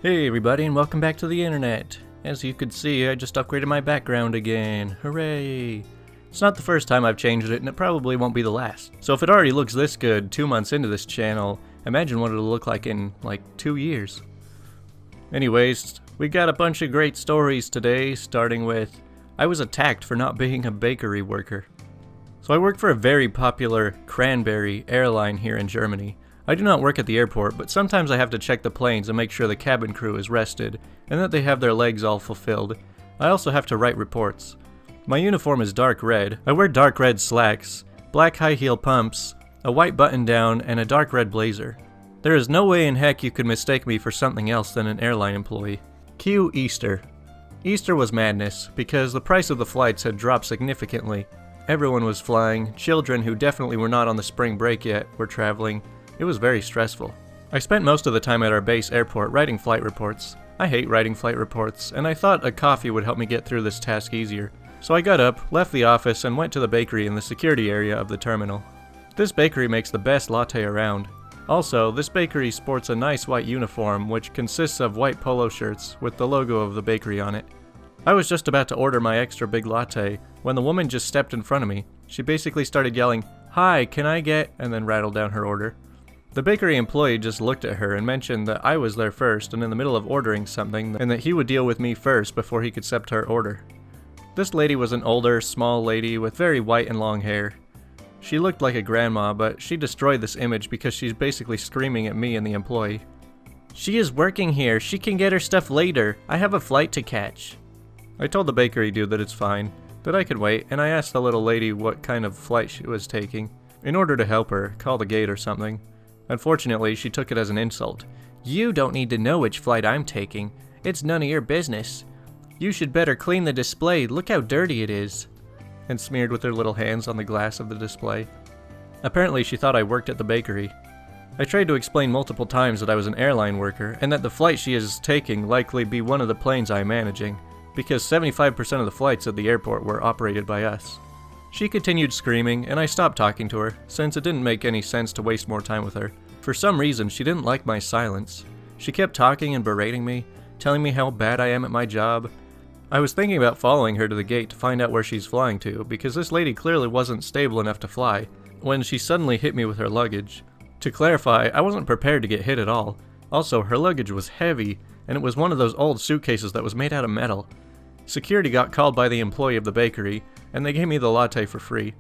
Hey everybody, and welcome back to the internet. As you can see, I just upgraded my background again. Hooray! It's not the first time I've changed it, and it probably won't be the last. So if it already looks this good 2 months into this channel, imagine what it'll look like in, like, 2 years. Anyways, we got a bunch of great stories today, starting with, I was attacked for not being a bakery worker. So I work for a very popular cranberry airline here in Germany. I do not work at the airport, but sometimes I have to check the planes and make sure the cabin crew is rested, and that they have their legs all fulfilled. I also have to write reports. My uniform is dark red. I wear dark red slacks, black high heel pumps, a white button down, and a dark red blazer. There is no way in heck you could mistake me for something else than an airline employee. Cue Easter. Easter was madness, because the price of the flights had dropped significantly. Everyone was flying, children who definitely were not on the spring break yet were traveling. It was very stressful. I spent most of the time at our base airport writing flight reports. I hate writing flight reports, and I thought a coffee would help me get through this task easier. So I got up, left the office, and went to the bakery in the security area of the terminal. This bakery makes the best latte around. Also, this bakery sports a nice white uniform which consists of white polo shirts with the logo of the bakery on it. I was just about to order my extra big latte when the woman just stepped in front of me. She basically started yelling, "Hi, can I get," and then rattled down her order. The bakery employee just looked at her and mentioned that I was there first and in the middle of ordering something, and that he would deal with me first before he could accept her order. This lady was an older, small lady with very white and long hair. She looked like a grandma, but she destroyed this image because she's basically screaming at me and the employee. "She is working here. She can get her stuff later. I have a flight to catch." I told the bakery dude that it's fine, that I could wait, and I asked the little lady what kind of flight she was taking, in order to help her, call the gate or something. Unfortunately, she took it as an insult. "You don't need to know which flight I'm taking. It's none of your business. You should better clean the display. Look how dirty it is." And smeared with her little hands on the glass of the display. Apparently, she thought I worked at the bakery. I tried to explain multiple times that I was an airline worker, and that the flight she is taking likely be one of the planes I am managing, because 75% of the flights at the airport were operated by us. She continued screaming, and I stopped talking to her, since it didn't make any sense to waste more time with her. For some reason, she didn't like my silence. She kept talking and berating me, telling me how bad I am at my job. I was thinking about following her to the gate to find out where she's flying to, because this lady clearly wasn't stable enough to fly, when she suddenly hit me with her luggage. To clarify, I wasn't prepared to get hit at all. Also, her luggage was heavy, and it was one of those old suitcases that was made out of metal. Security got called by the employee of the bakery, and they gave me the latte for free.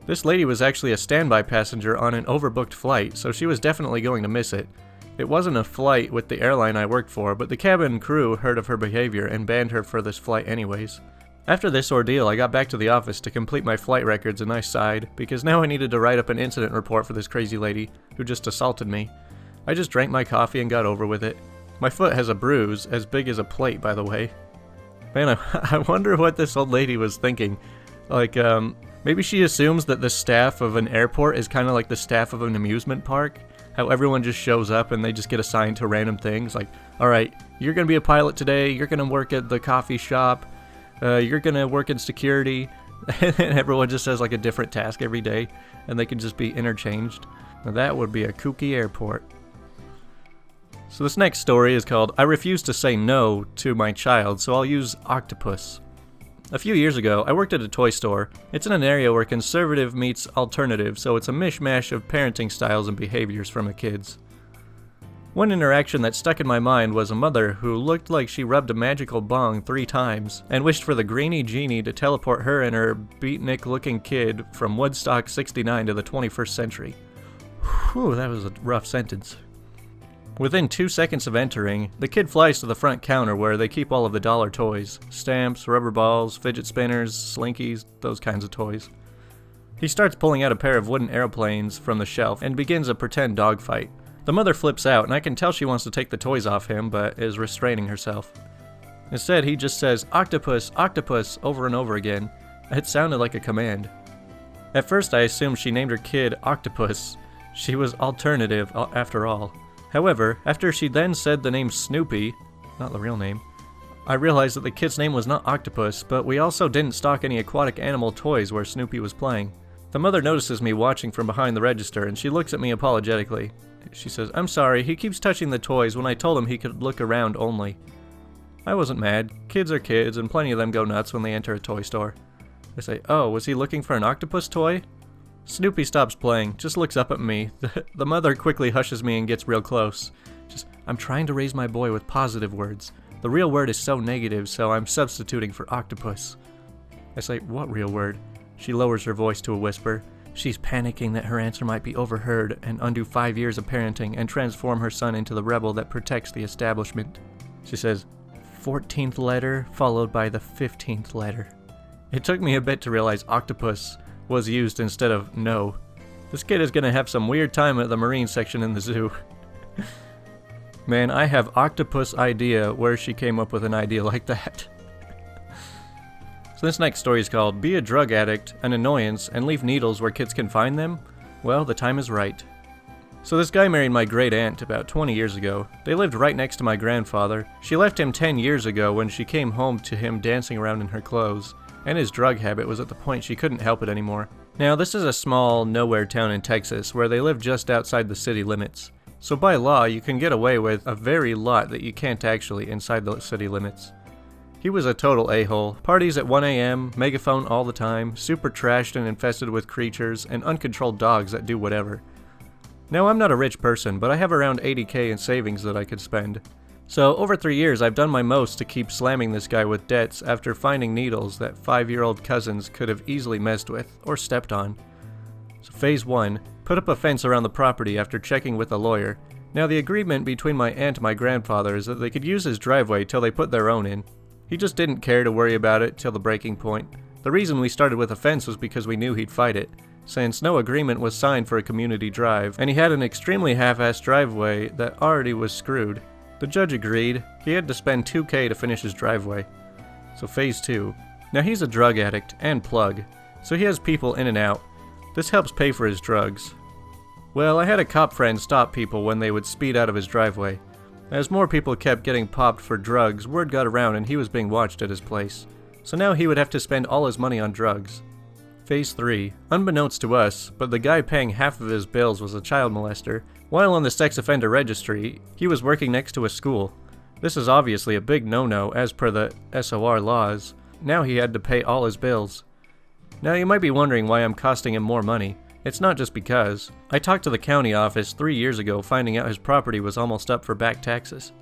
This lady was actually a standby passenger on an overbooked flight, so she was definitely going to miss it. It wasn't a flight with the airline I worked for, but the cabin crew heard of her behavior and banned her for this flight anyways. After this ordeal, I got back to the office to complete my flight records, and I sighed, because now I needed to write up an incident report for this crazy lady who just assaulted me. I just drank my coffee and got over with it. My foot has a bruise, as big as a plate, by the way. Man, I wonder what this old lady was thinking. Like, maybe she assumes that the staff of an airport is kind of like the staff of an amusement park. How everyone just shows up and they just get assigned to random things. Like, alright, you're going to be a pilot today, you're going to work at the coffee shop, you're going to work in security, and everyone just has like a different task every day, and they can just be interchanged. Now that would be a kooky airport. So this next story is called "I Refuse to Say No to My Child, so I'll Use Octopus." A few years ago, I worked at a toy store. It's in an area where conservative meets alternative, so it's a mishmash of parenting styles and behaviors from the kids. One interaction that stuck in my mind was a mother who looked like she rubbed a magical bong 3 times and wished for the greeny genie to teleport her and her beatnik-looking kid from Woodstock 69 to the 21st century. Whew, that was a rough sentence. Within 2 seconds of entering, the kid flies to the front counter where they keep all of the dollar toys. Stamps, rubber balls, fidget spinners, slinkies, those kinds of toys. He starts pulling out a pair of wooden airplanes from the shelf and begins a pretend dogfight. The mother flips out, and I can tell she wants to take the toys off him, but is restraining herself. Instead, he just says, "Octopus, octopus," over and over again. It sounded like a command. At first, I assumed she named her kid Octopus. She was alternative, after all. However, after she then said the name Snoopy, not the real name, I realized that the kid's name was not Octopus, but we also didn't stock any aquatic animal toys where Snoopy was playing. The mother notices me watching from behind the register, and she looks at me apologetically. She says, I'm sorry, he keeps touching the toys when I told him he could look around only. I wasn't mad. Kids are kids, and plenty of them go nuts when they enter a toy store. I say, oh, was he looking for an octopus toy? Snoopy stops playing, just looks up at me. The mother quickly hushes me and gets real close. I'm trying to raise my boy with positive words. The real word is so negative, so I'm substituting for octopus. I say, what real word? She lowers her voice to a whisper. She's panicking that her answer might be overheard and undo 5 years of parenting and transform her son into the rebel that protects the establishment. She says, 14th letter followed by the 15th letter. It took me a bit to realize octopus was used instead of no. This kid is gonna have some weird time at the marine section in the zoo. Man, I have octopus idea where she came up with an idea like that. So this next story is called Be a Drug Addict, an Annoyance, and Leave Needles Where Kids Can Find Them? Well, the time is right. So this guy married my great aunt about 20 years ago. They lived right next to my grandfather. She left him 10 years ago when she came home to him dancing around in her clothes, and his drug habit was at the point she couldn't help it anymore. Now this is a small, nowhere town in Texas where they live just outside the city limits. So by law, you can get away with a very lot that you can't actually inside the city limits. He was a total a-hole. Parties at 1 a.m., megaphone all the time, super trashed and infested with creatures, and uncontrolled dogs that do whatever. Now I'm not a rich person, but I have around $80K in savings that I could spend. So over 3 years I've done my most to keep slamming this guy with debts after finding needles that 5-year-old cousins could have easily messed with, or stepped on. So phase 1, put up a fence around the property after checking with a lawyer. Now the agreement between my aunt and my grandfather is that they could use his driveway till they put their own in. He just didn't care to worry about it till the breaking point. The reason we started with a fence was because we knew he'd fight it, since no agreement was signed for a community drive, and he had an extremely half-assed driveway that already was screwed. The judge agreed. He had to spend $2K to finish his driveway. So phase 2. Now he's a drug addict and plug, so he has people in and out. This helps pay for his drugs. Well, I had a cop friend stop people when they would speed out of his driveway. As more people kept getting popped for drugs, word got around and he was being watched at his place. So now he would have to spend all his money on drugs. Phase 3. Unbeknownst to us, but the guy paying half of his bills was a child molester. While on the sex offender registry, he was working next to a school. This is obviously a big no-no as per the SOR laws. Now he had to pay all his bills. Now you might be wondering why I'm costing him more money. It's not just because. I talked to the county office 3 years ago finding out his property was almost up for back taxes.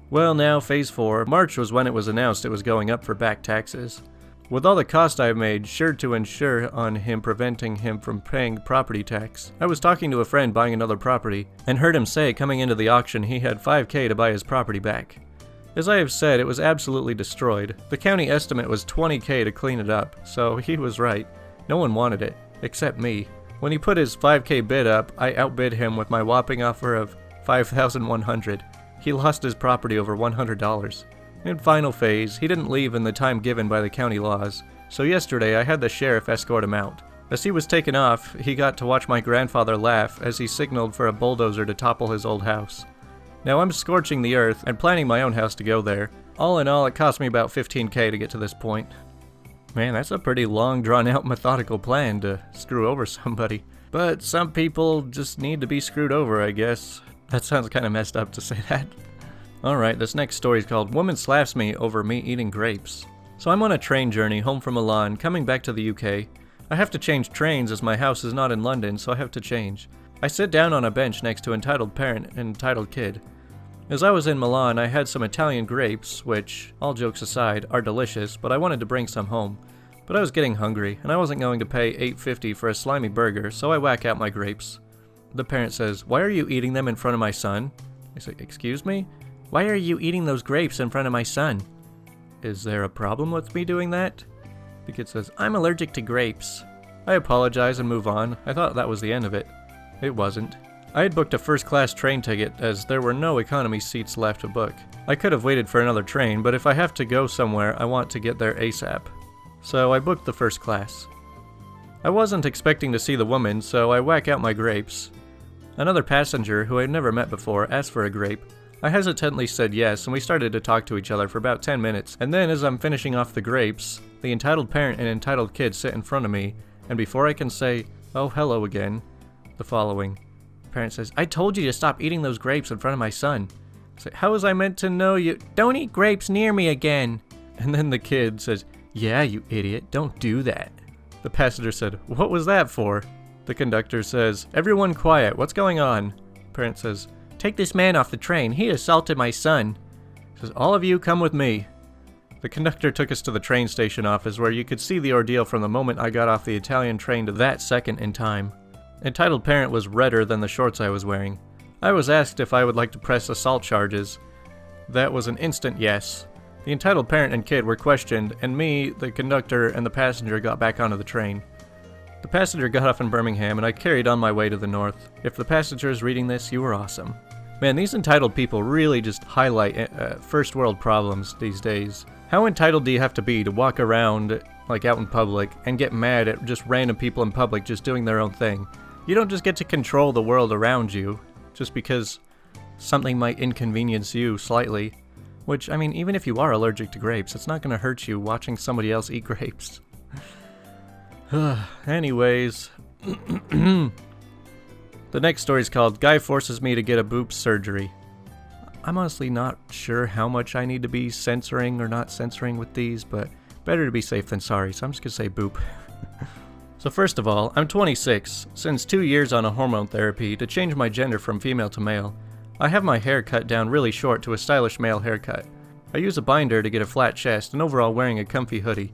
Well now, phase 4, March was when it was announced it was going up for back taxes. With all the cost I've made sure to ensure on him preventing him from paying property tax, I was talking to a friend buying another property, and heard him say coming into the auction he had $5K to buy his property back. As I have said, it was absolutely destroyed. The county estimate was $20K to clean it up, so he was right. No one wanted it, except me. When he put his $5K bid up, I outbid him with my whopping offer of $5,100. He lost his property over $100. In final phase, he didn't leave in the time given by the county laws, so yesterday I had the sheriff escort him out. As he was taken off, he got to watch my grandfather laugh as he signaled for a bulldozer to topple his old house. Now I'm scorching the earth and planning my own house to go there. All in all, it cost me about $15K to get to this point. Man, that's a pretty long, drawn-out, methodical plan to screw over somebody. But some people just need to be screwed over, I guess. That sounds kind of messed up to say that. Alright, this next story is called Woman Slaps Me Over Me Eating Grapes. So I'm on a train journey home from Milan, coming back to the UK. I have to change trains as my house is not in London, so I have to change. I sit down on a bench next to entitled parent and entitled kid. As I was in Milan, I had some Italian grapes, which, all jokes aside, are delicious, but I wanted to bring some home. But I was getting hungry, and I wasn't going to pay $8.50 for a slimy burger, so I whack out my grapes. The parent says, "Why are you eating them in front of my son?" I say, "Excuse me? Why are you eating those grapes in front of my son?" "Is there a problem with me doing that?" The kid says, "I'm allergic to grapes." I apologize and move on. I thought that was the end of it. It wasn't. I had booked a first-class train ticket as there were no economy seats left to book. I could have waited for another train, but if I have to go somewhere, I want to get there ASAP. So I booked the first class. I wasn't expecting to see the woman, so I whack out my grapes. Another passenger, who I'd never met before, asked for a grape. I hesitantly said yes, and we started to talk to each other for about 10 minutes, and then as I'm finishing off the grapes, the entitled parent and entitled kid sit in front of me, and before I can say, "Oh, hello again," the following. Parent says, I told you to stop eating those grapes in front of my son. It's like, how was I meant to know you? Don't eat grapes near me again. And then the kid says, yeah, you idiot, don't do that. The passenger said, what was that for? The conductor says, everyone quiet, what's going on? Parent says, take this man off the train, he assaulted my son. Says, all of you come with me. The conductor took us to the train station office where you could see the ordeal from the moment I got off the Italian train to that second in time. Entitled Parent was redder than the shorts I was wearing. I was asked if I would like to press assault charges. That was an instant yes. The entitled parent and kid were questioned, and me, the conductor, and the passenger got back onto the train. The passenger got off in Birmingham, and I carried on my way to the north. If the passenger is reading this, you were awesome. Man, these entitled people really just highlight first world problems these days. How entitled do you have to be to walk around, like out in public, and get mad at just random people in public just doing their own thing? You don't just get to control the world around you, just because something might inconvenience you slightly. Which, I mean, even if you are allergic to grapes, it's not going to hurt you watching somebody else eat grapes. Anyways. The next story is called Guy Forces Me to Get a Boob Surgery. I'm honestly not sure how much I need to be censoring or not censoring with these, but better to be safe than sorry, so I'm just going to say boop. So first of all, I'm 26, since 2 years on a hormone therapy to change my gender from female to male. I have my hair cut down really short to a stylish male haircut. I use a binder to get a flat chest and overall wearing a comfy hoodie.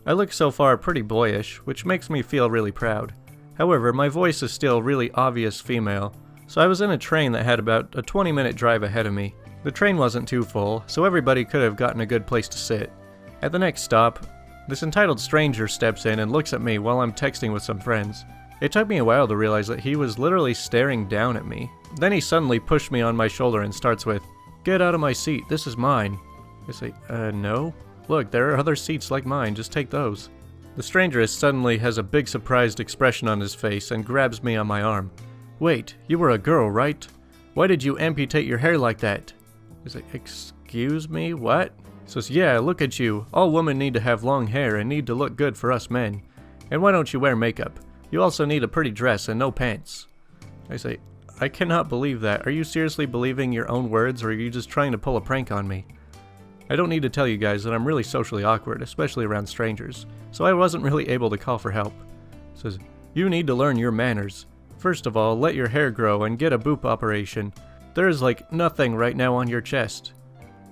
I look so far pretty boyish, which makes me feel really proud. However, my voice is still really obvious female, so I was in a train that had about a 20-minute drive ahead of me. The train wasn't too full, so everybody could have gotten a good place to sit. At the next stop, this entitled stranger steps in and looks at me while I'm texting with some friends. It took me a while to realize that he was literally staring down at me. Then he suddenly pushed me on my shoulder and starts with, "Get out of my seat, this is mine." I say, no? Look, there are other seats like mine, just take those. The stranger suddenly has a big surprised expression on his face and grabs me on my arm. Wait, you were a girl, right? Why did you amputate your hair like that? I say, excuse me, what? He says, yeah, look at you. All women need to have long hair and need to look good for us men. And why don't you wear makeup? You also need a pretty dress and no pants. I say, I cannot believe that. Are you seriously believing your own words, or are you just trying to pull a prank on me? I don't need to tell you guys that I'm really socially awkward, especially around strangers, so I wasn't really able to call for help. He says, you need to learn your manners. First of all, let your hair grow and get a boob operation. There is like nothing right now on your chest.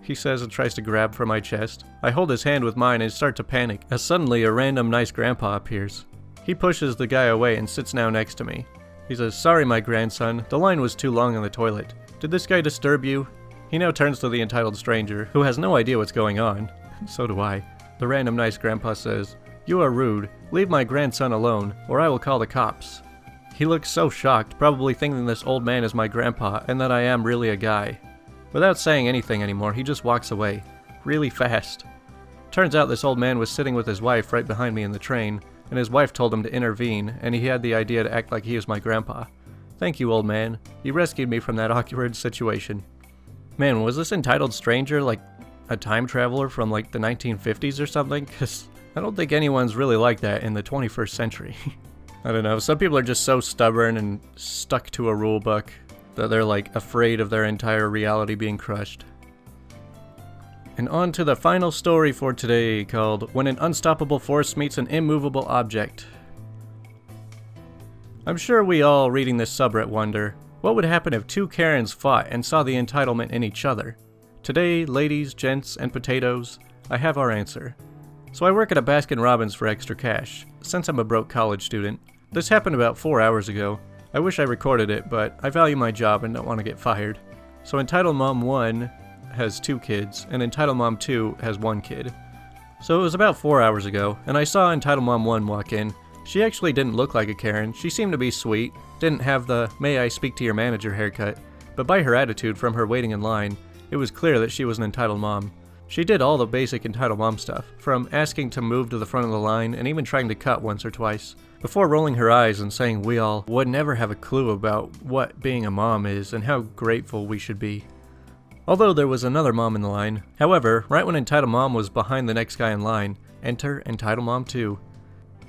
He says and tries to grab for my chest. I hold his hand with mine and start to panic, as suddenly a random nice grandpa appears. He pushes the guy away and sits down next to me. He says, sorry my grandson, the line was too long in the toilet. Did this guy disturb you? He now turns to the entitled stranger, who has no idea what's going on. So do I. The random nice grandpa says, you are rude. Leave my grandson alone, or I will call the cops. He looks so shocked, probably thinking this old man is my grandpa and that I am really a guy. Without saying anything anymore, he just walks away. Really fast. Turns out this old man was sitting with his wife right behind me in the train, and his wife told him to intervene, and he had the idea to act like he was my grandpa. Thank you, old man. You rescued me from that awkward situation. Man, was this entitled stranger like a time traveler from like the 1950s or something? Because I don't think anyone's really like that in the 21st century. I don't know, some people are just so stubborn and stuck to a rule book that they're like afraid of their entire reality being crushed. And on to the final story for today, called When an Unstoppable Force Meets an Immovable Object. I'm sure we all reading this subreddit wonder, what would happen if two Karens fought and saw the entitlement in each other? Today, ladies, gents, and potatoes, I have our answer. So I work at a Baskin-Robbins for extra cash, since I'm a broke college student. This happened about 4 hours ago. I wish I recorded it, but I value my job and don't want to get fired. So Entitled Mom 1 has 2 kids, and Entitled Mom 2 has 1 kid. So it was about 4 hours ago, and I saw Entitled Mom 1 walk in. She actually didn't look like a Karen. She seemed to be sweet, didn't have the "may I speak to your manager" haircut, but by her attitude from her waiting in line, it was clear that she was an entitled mom. She did all the basic entitled mom stuff, from asking to move to the front of the line and even trying to cut once or twice, before rolling her eyes and saying we all would never have a clue about what being a mom is and how grateful we should be. Although there was another mom in the line. However, right when Entitled Mom was behind the next guy in line, enter Entitled Mom 2.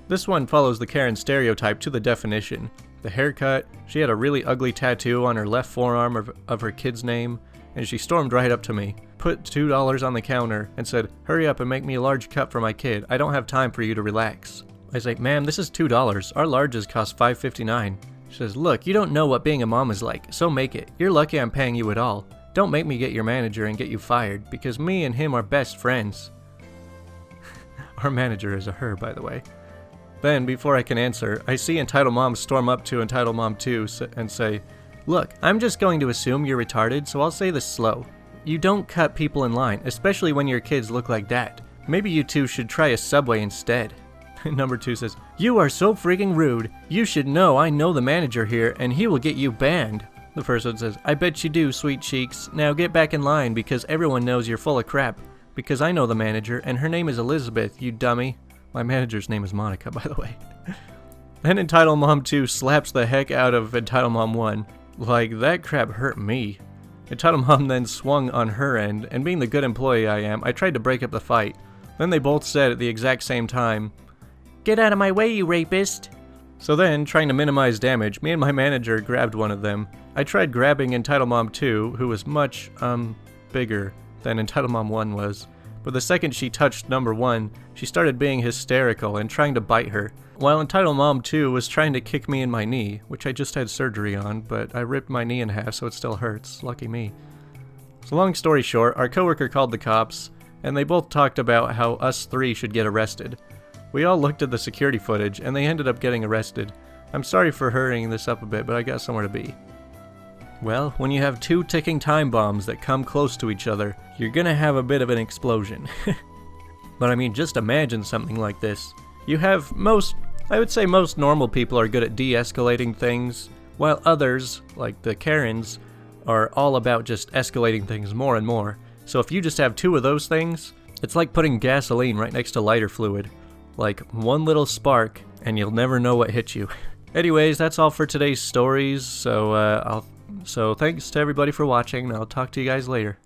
This one follows the Karen stereotype to the definition. the haircut. She had a really ugly tattoo on her left forearm of her kid's name, and she stormed right up to me, put $2 on the counter, and said, "Hurry up and make me a large cup for my kid. I don't have time for you to relax." I say, "Ma'am, this is $2. Our larges cost $5.59. She says, "Look, you don't know what being a mom is like, so make it. You're lucky I'm paying you at all. Don't make me get your manager and get you fired, because me and him are best friends." Our manager is a her, by the way. Then, before I can answer, I see Entitled Mom storm up to Entitled Mom 2 and say, "Look, I'm just going to assume you're retarded, so I'll say this slow. You don't cut people in line, especially when your kids look like that. Maybe you two should try a Subway instead." Number 2 says, "You are so freaking rude. You should know I know the manager here, and he will get you banned." The first one says, "I bet you do, sweet cheeks. Now get back in line because everyone knows you're full of crap. Because I know the manager, and her name is Elizabeth, you dummy." My manager's name is Monica, by the way. Then Entitled Mom 2 slaps the heck out of Entitled Mom 1. Like, that crap hurt me. Entitled Mom then swung on her end, and being the good employee I am, I tried to break up the fight. Then they both said at the exact same time, "Get out of my way, you rapist!" So then, trying to minimize damage, me and my manager grabbed one of them. I tried grabbing Entitled Mom 2, who was much, bigger than Entitled Mom 1 was. But the second she touched number 1, she started being hysterical and trying to bite her. While Entitled Mom 2 was trying to kick me in my knee, which I just had surgery on, but I ripped my knee in half so it still hurts. Lucky me. So long story short, our coworker called the cops, and they both talked about how us 3 should get arrested. We all looked at the security footage, and they ended up getting arrested. I'm sorry for hurrying this up a bit, but I got somewhere to be. Well, when you have 2 ticking time bombs that come close to each other, you're gonna have a bit of an explosion. But I mean, just imagine something like this. You have I would say most normal people are good at de-escalating things, while others, like the Karens, are all about just escalating things more and more. So if you just have 2 of those things, it's like putting gasoline right next to lighter fluid. Like, one little spark, and you'll never know what hit you. Anyways, that's all for today's stories, so thanks to everybody for watching, and I'll talk to you guys later.